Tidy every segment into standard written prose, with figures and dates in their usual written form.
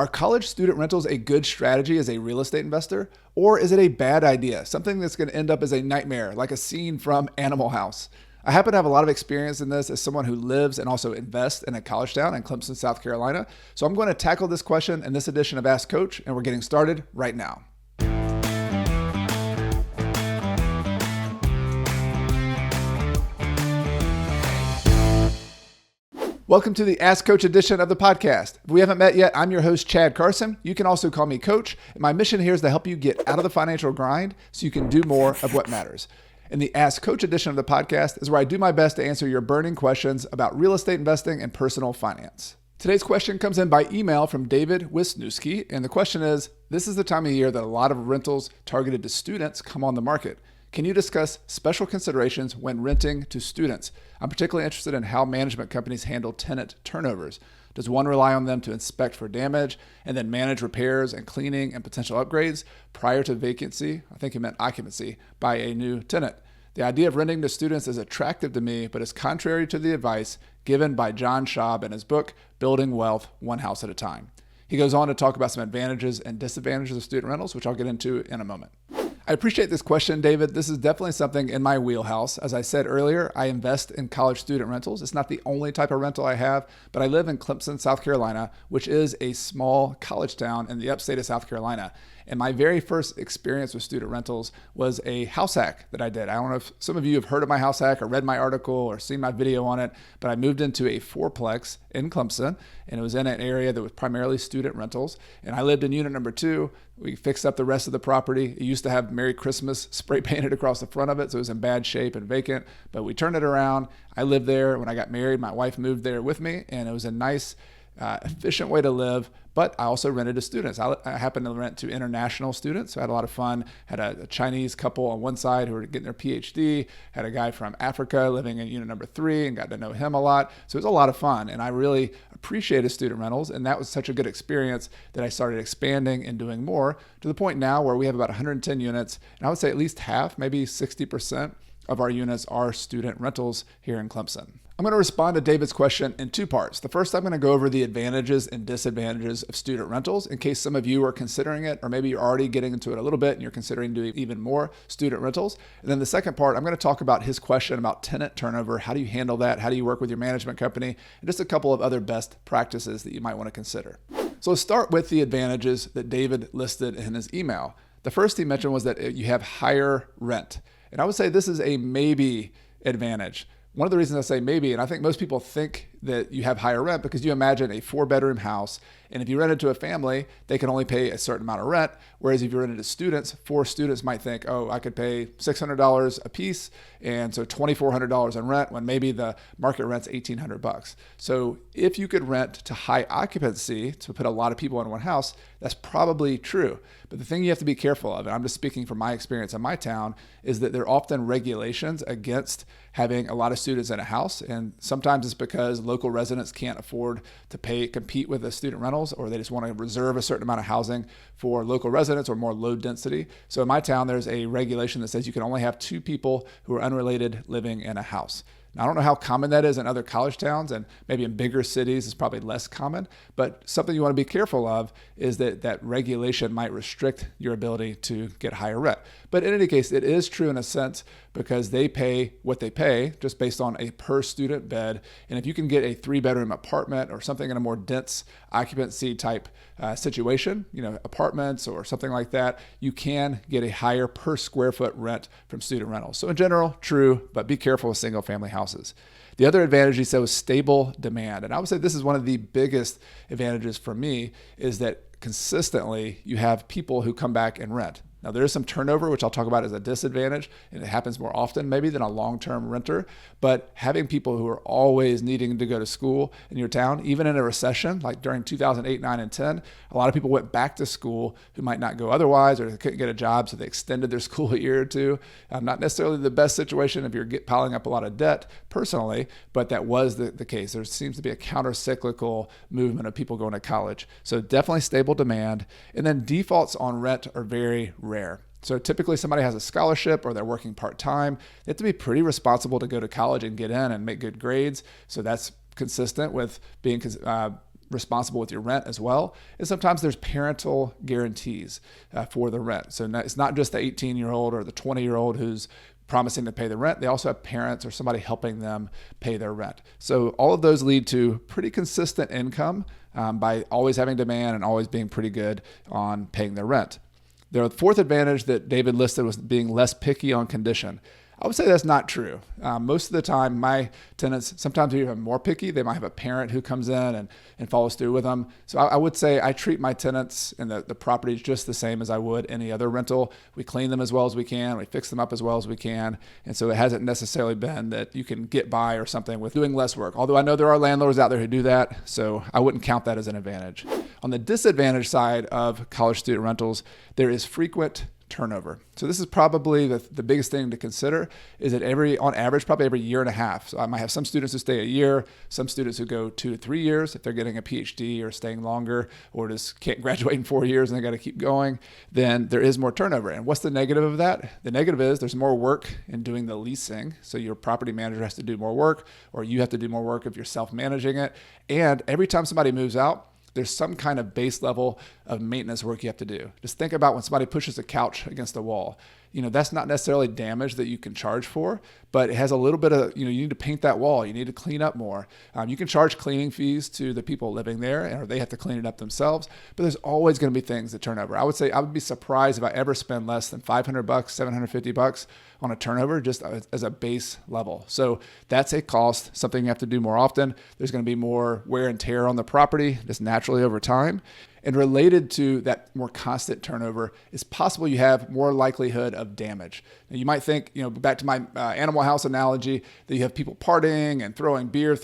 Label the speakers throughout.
Speaker 1: Are college student rentals a good strategy as a real estate investor, or is it a bad idea, something that's going to end up as a nightmare, like a scene from Animal House? I happen to have a lot of experience in this as someone who lives and also invests in a college town in Clemson, South Carolina. So I'm going to tackle this question in this edition of Ask Coach, and we're getting started right now. Welcome to the Ask Coach edition of the podcast. If we haven't met yet, I'm your host, Chad Carson. You can also call me Coach. And my mission here is to help you get out of the financial grind so you can do more of what matters. And the Ask Coach edition of the podcast is where I do my best to answer your burning questions about real estate investing and personal finance. Today's question comes in by email from David Wisniewski. And the question is, this is the time of year that a lot of rentals targeted to students come on the market. Can you discuss special considerations when renting to students? I'm particularly interested in how management companies handle tenant turnovers. Does one rely on them to inspect for damage and then manage repairs and cleaning and potential upgrades prior to vacancy? I think he meant occupancy by a new tenant. The idea of renting to students is attractive to me, but is contrary to the advice given by John Schaub in his book, Building Wealth One House at a Time. He goes on to talk about some advantages and disadvantages of student rentals, which I'll get into in a moment. I appreciate this question, David. This is definitely something in my wheelhouse. As I said earlier, I invest in college student rentals. It's not the only type of rental I have, but I live in Clemson, South Carolina, which is a small college town in the upstate of South Carolina. And my very first experience with student rentals was a house hack that I did. I don't know if some of you have heard of my house hack or read my article or seen my video on it, but I moved into a fourplex in Clemson, and it was in an area that was primarily student rentals. And I lived in unit number 2. We fixed up the rest of the property. It used to have Merry Christmas spray painted across the front of it, so it was in bad shape and vacant, but we turned it around. I lived there. When I got married, my wife moved there with me, and it was a nice, efficient way to live, but I also rented to students. I happened to rent to international students, so I had a lot of fun. Had a Chinese couple on one side who were getting their PhD, had a guy from Africa living in unit number 3 and got to know him a lot. So it was a lot of fun, and I really appreciated student rentals, and that was such a good experience that I started expanding and doing more to the point now where we have about 110 units, and I would say at least half, maybe 60% of our units are student rentals here in Clemson. I'm going to respond to David's question in 2 parts. The first, I'm going to go over the advantages and disadvantages of student rentals in case some of you are considering it, or maybe you're already getting into it a little bit and you're considering doing even more student rentals. And then the second part, I'm going to talk about his question about tenant turnover. How do you handle that? How do you work with your management company? And just a couple of other best practices that you might want to consider. So let's start with the advantages that David listed in his email. The first he mentioned was that you have higher rent. And I would say this is a maybe advantage. One of the reasons I say maybe, and I think most people think that you have higher rent because you imagine a 4-bedroom house, and if you rent it to a family, they can only pay a certain amount of rent. Whereas if you rent it to students, 4 students might think, oh, I could pay $600 a piece, and so $2,400 in rent when maybe the market rent's $1,800. So if you could rent to high occupancy to put a lot of people in one house, that's probably true. But the thing you have to be careful of, and I'm just speaking from my experience in my town, is that there are often regulations against having a lot of students in a house. And sometimes it's because local residents can't afford to compete with the student rentals, or they just want to reserve a certain amount of housing for local residents or more low density. So in my town, there's a regulation that says you can only have 2 people who are unrelated living in a house. Now, I don't know how common that is in other college towns, and maybe in bigger cities it's probably less common, but something you want to be careful of is that regulation might restrict your ability to get higher rent. But in any case, it is true in a sense because they pay what they pay just based on a per student bed. And if you can get a 3-bedroom apartment or something in a more dense occupancy type situation, apartments or something like that, you can get a higher per square foot rent from student rentals. So in general, true, but be careful with single family houses. The other advantage he said was stable demand. And I would say this is one of the biggest advantages for me is that consistently you have people who come back and rent. Now, there is some turnover, which I'll talk about as a disadvantage, and it happens more often maybe than a long-term renter. But having people who are always needing to go to school in your town, even in a recession, like during 2008, 9, and 10, a lot of people went back to school who might not go otherwise, or they couldn't get a job, so they extended their school a year or two. Not necessarily the best situation if you're piling up a lot of debt personally, but that was the case. There seems to be a counter-cyclical movement of people going to college. So definitely stable demand. And then defaults on rent are very rare. So typically somebody has a scholarship or they're working part-time. They have to be pretty responsible to go to college and get in and make good grades. So that's consistent with being responsible with your rent as well. And sometimes there's parental guarantees for the rent. So it's not just the 18-year-old or the 20-year-old who's promising to pay the rent. They also have parents or somebody helping them pay their rent. So all of those lead to pretty consistent income by always having demand and always being pretty good on paying their rent. The fourth advantage that David listed was being less picky on condition. I would say that's not true. Most of the time, my tenants, sometimes are even more picky. They might have a parent who comes in and follows through with them. So I would say I treat my tenants and the properties just the same as I would any other rental. We clean them as well as we can. We fix them up as well as we can. And so it hasn't necessarily been that you can get by or something with doing less work. Although I know there are landlords out there who do that. So I wouldn't count that as an advantage. On the disadvantage side of college student rentals, there is frequent turnover. So this is probably the biggest thing to consider is that on average, probably every year and a half. So I might have some students who stay a year, some students who go 2 to 3 years if they're getting a PhD or staying longer or just can't graduate in 4 years and they got to keep going, then there is more turnover. And what's the negative of that? The negative is there's more work in doing the leasing. So your property manager has to do more work or you have to do more work if you're self-managing it. And every time somebody moves out, there's some kind of base level of maintenance work you have to do. Just think about when somebody pushes a couch against a wall. That's not necessarily damage that you can charge for, but it has a little bit of, you need to paint that wall. You need to clean up more. You can charge cleaning fees to the people living there, or they have to clean it up themselves, but there's always going to be things that turn over. I would say I would be surprised if I ever spend less than $500, $750 on a turnover just as a base level. So that's a cost, something you have to do more often. There's going to be more wear and tear on the property just naturally over time. And related to that more constant turnover, it's possible you have more likelihood of damage. Now you might think, back to my Animal House analogy, that you have people partying and throwing beer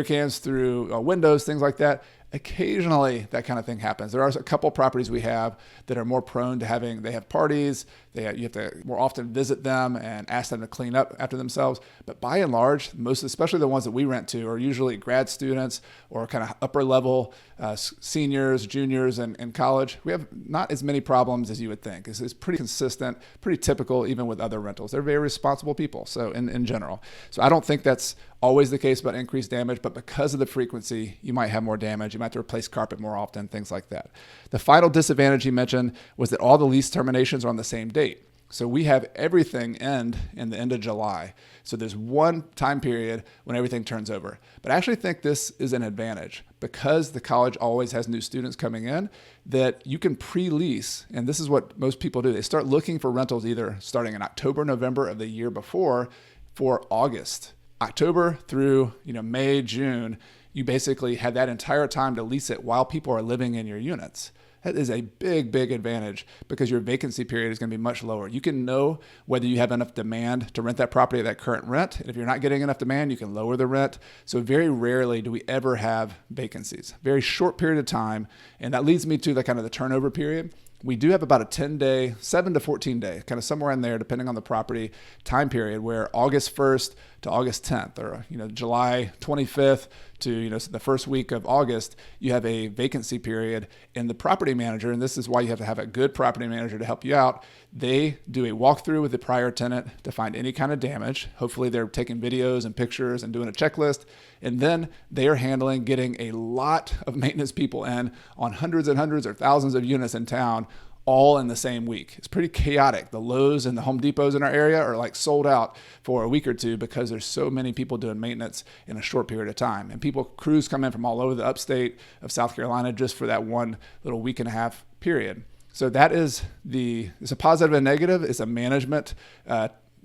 Speaker 1: cans through windows, things like that. Occasionally, that kind of thing happens. There are a couple properties we have that are more prone to they have parties. You have to more often visit them and ask them to clean up after themselves. But by and large, especially the ones that we rent to, are usually grad students or kind of upper level seniors, juniors, and in college. We have not as many problems as you would think. It's pretty consistent, pretty typical even with other rentals. They're very responsible people, so in general. So I don't think that's always the case about increased damage, but because of the frequency, you might have more damage. You might have to replace carpet more often, things like that. The final disadvantage he mentioned was that all the lease terminations are on the same date. So we have everything end in the end of July. So there's one time period when everything turns over. But I actually think this is an advantage because the college always has new students coming in that you can pre-lease. And this is what most people do. They start looking for rentals either starting in October, November of the year before for August. October through May, June, you basically had that entire time to lease it while people are living in your units. That is a big, big advantage because your vacancy period is going to be much lower. You can know whether you have enough demand to rent that property at that current rent. And if you're not getting enough demand, you can lower the rent. So very rarely do we ever have vacancies. Very short period of time. And that leads me to the kind of the turnover period. We do have about a 10-day, 7 to 14 day, kind of somewhere in there, depending on the property time period, where August 1st to August 10th, or July 25th to the first week of August, you have a vacancy period. And the property manager, and this is why you have to have a good property manager to help you out, they do a walkthrough with the prior tenant to find any kind of damage. Hopefully they're taking videos and pictures and doing a checklist. And then they are getting a lot of maintenance people in on hundreds and hundreds or thousands of units in town, all in the same week. It's pretty chaotic. The Lowe's and the Home Depots in our area are sold out for a week or two because there's so many people doing maintenance in a short period of time. And crews come in from all over the upstate of South Carolina just for that one little week and a half period. So that is it's a positive and negative. It's a management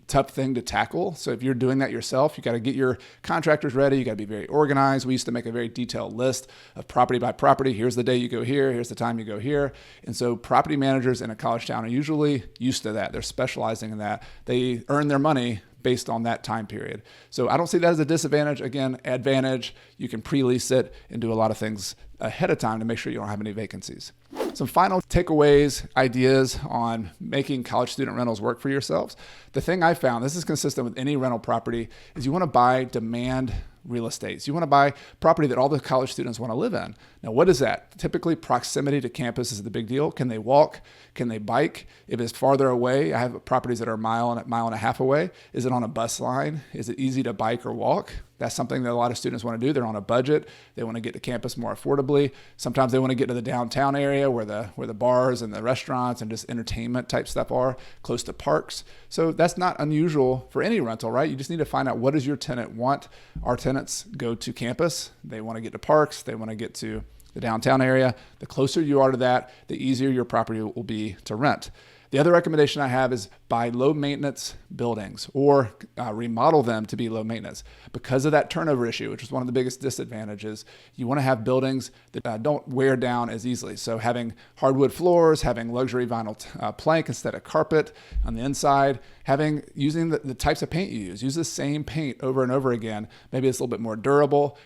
Speaker 1: tough thing to tackle. So if you're doing that yourself, you got to get your contractors ready. You got to be very organized. We used to make a very detailed list of property by property. Here's the day you go here. Here's the time you go here. And so property managers in a college town are usually used to that. They're specializing in that. They earn their money based on that time period. So I don't see that as a disadvantage. Again, advantage, you can pre-lease it and do a lot of things ahead of time to make sure you don't have any vacancies. Some final takeaways, ideas on making college student rentals work for yourselves. The thing I found, this is consistent with any rental property, is you want to buy demand real estate. So you want to buy property that all the college students want to live in. Now, what is that? Typically, proximity to campus is the big deal. Can they walk? Can they bike? If it's farther away, I have properties that are a mile and a half away. Is it on a bus line? Is it easy to bike or walk? That's something that a lot of students want to do. They're on a budget. They want to get to campus more affordably. Sometimes they want to get to the downtown area where the bars and the restaurants and just entertainment type stuff are, close to parks. So that's not unusual for any rental, right? You just need to find out, what does your tenant want? Our tenants go to campus. They want to get to parks. They want to get to the downtown area. The closer you are to that, the easier your property will be to rent. The other recommendation I have is buy low maintenance buildings or remodel them to be low maintenance. Because of that turnover issue, which is one of the biggest disadvantages, you want to have buildings that don't wear down as easily. So having hardwood floors, having luxury vinyl plank instead of carpet on the inside, using the types of paint you use the same paint over and over again. Maybe it's a little bit more durable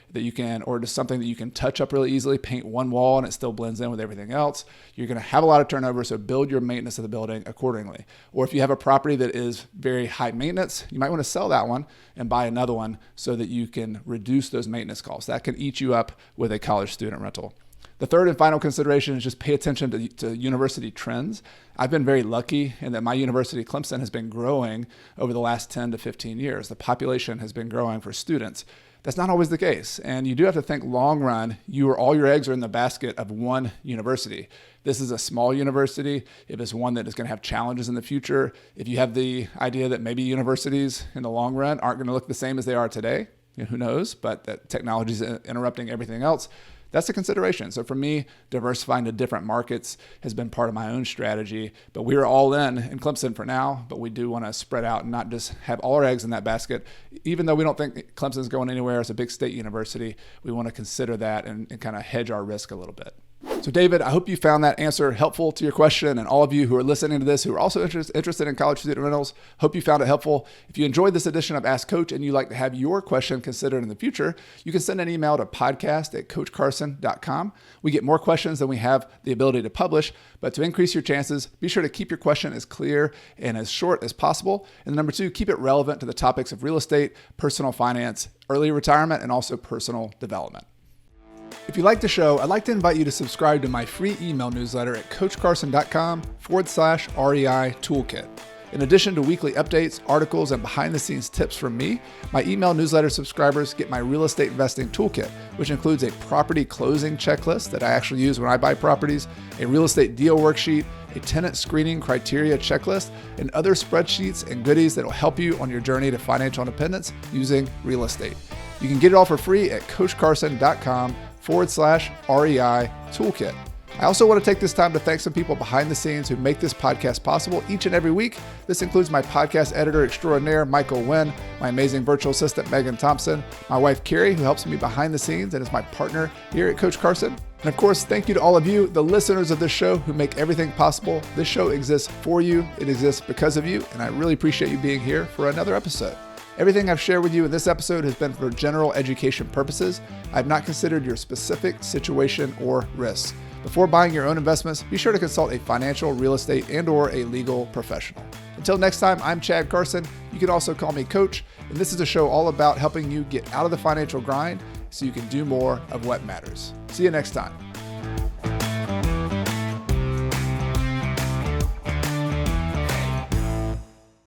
Speaker 1: or just something that you can touch up really easily, paint one wall and it still blends in with everything else. You're going to have a lot of turnover, so build your maintenance of the building accordingly. Or if you have a property that is very high maintenance, you might want to sell that one and buy another one so that you can reduce those maintenance costs. That can eat you up with a college student rental. The third and final consideration is just pay attention to university trends. I've been very lucky in that my university, Clemson, has been growing over the last 10 to 15 years. The population has been growing for students. That's not always the case. And you do have to think long run, all your eggs are in the basket of one university. This is a small university. If it's one that is going to have challenges in the future, if you have the idea that maybe universities in the long run aren't going to look the same as they are today, who knows, but that technology is interrupting everything else, that's a consideration. So for me, diversifying to different markets has been part of my own strategy, but we are all in Clemson for now, but we do want to spread out and not just have all our eggs in that basket. Even though we don't think Clemson's going anywhere, it's a big state university, we want to consider that and kind of hedge our risk a little bit. So David, I hope you found that answer helpful to your question, and all of you who are listening to this who are also interested in college student rentals, hope you found it helpful. If you enjoyed this edition of Ask Coach and you'd like to have your question considered in the future, you can send an email to podcast@coachcarson.com. We get more questions than we have the ability to publish, but to increase your chances, be sure to keep your question as clear and as short as possible. And number two, keep it relevant to the topics of real estate, personal finance, early retirement, and also personal development. If you like the show, I'd like to invite you to subscribe to my free email newsletter at coachcarson.com/REI Toolkit. In addition to weekly updates, articles, and behind-the-scenes tips from me, my email newsletter subscribers get my real estate investing toolkit, which includes a property closing checklist that I actually use when I buy properties, a real estate deal worksheet, a tenant screening criteria checklist, and other spreadsheets and goodies that will help you on your journey to financial independence using real estate. You can get it all for free at coachcarson.com/REI Toolkit. I also want to take this time to thank some people behind the scenes who make this podcast possible each and every week. This includes my podcast editor extraordinaire, Michael Wynn, my amazing virtual assistant, Megan Thompson, my wife, Carrie, who helps me behind the scenes and is my partner here at Coach Carson. And of course, thank you to all of you, the listeners of this show who make everything possible. This show exists for you. It exists because of you. And I really appreciate you being here for another episode. Everything I've shared with you in this episode has been for general education purposes. I've not considered your specific situation or risks. Before buying your own investments, be sure to consult a financial, real estate, and/or a legal professional. Until next time, I'm Chad Carson. You can also call me Coach, and this is a show all about helping you get out of the financial grind so you can do more of what matters. See you next time.